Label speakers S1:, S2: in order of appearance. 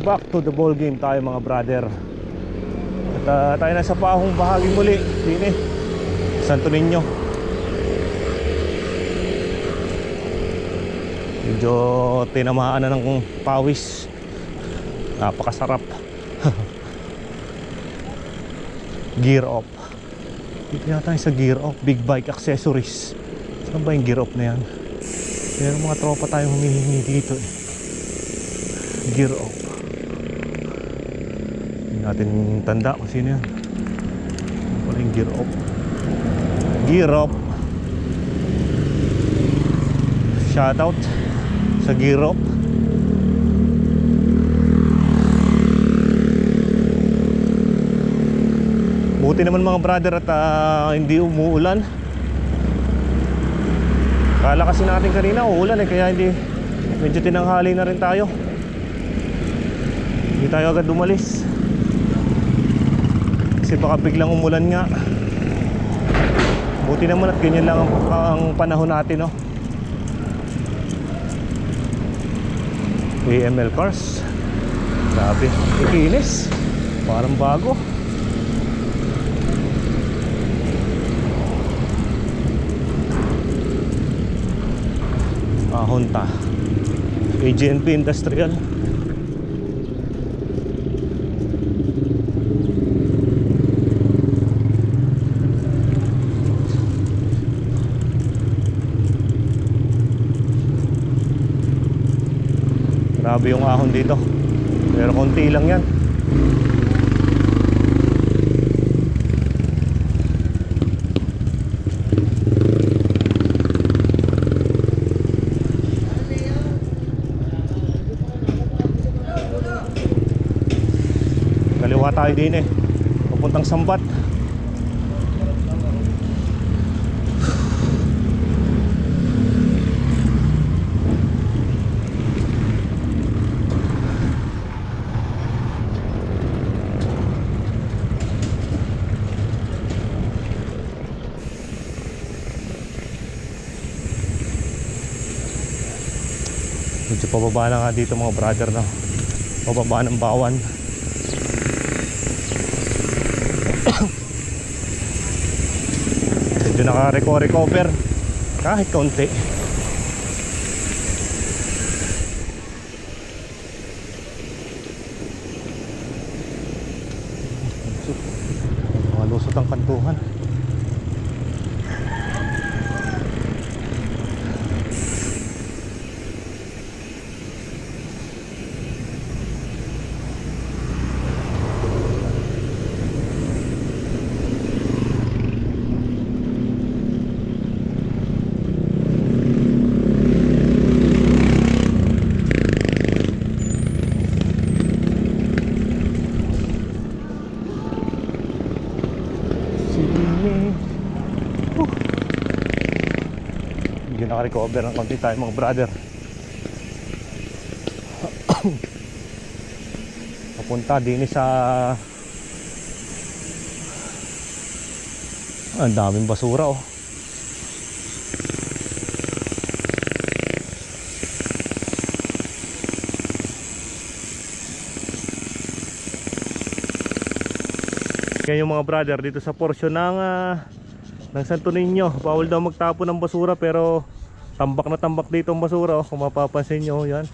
S1: Back to the ball game tayo mga brother. At tayo na sa pahong bahagi muli. Sini Santo Niño. Medyo tinamaan na ng pawis. Napakasarap. Gear off. Dito yata sa gear off, big bike accessories. Saan ba yung gear off na yan? Pero mga tropa tayong humihingi dito eh. Gear off. Hindi natin tanda kung sino yan. Ano pala yung gear off? Gear off. Shoutout sa gear off. Buti naman mga brother at hindi umuulan. Kala kasi natin kanina uulan eh, kaya hindi, medyo tinanghali na rin tayo. Hindi tayo agad umalis kasi baka biglang umulan nga. Buti naman at ganyan lang ang panahon natin, no? AML cars. Grabe, ikinis. Parang bago. Honda AGNP Industrial. Grabe yung ahon dito, pero konti lang yan. Kaliwa tayo din eh, papuntang Sambat. Medyo pababa na nga dito mga brother, no? Pababa ng Bawan. Medyo naka-recover kahit konti. Malusot ang kantuhan. Medyo naka-recover ng konti tayo mga brother. Papunta din sa ang daming basura oh. Kaya yung mga brother dito sa portion ng Santo Niño, bawal daw magtapon ng basura, pero tambak na tambak dito ang basura oh, kung mapapansin nyo yan.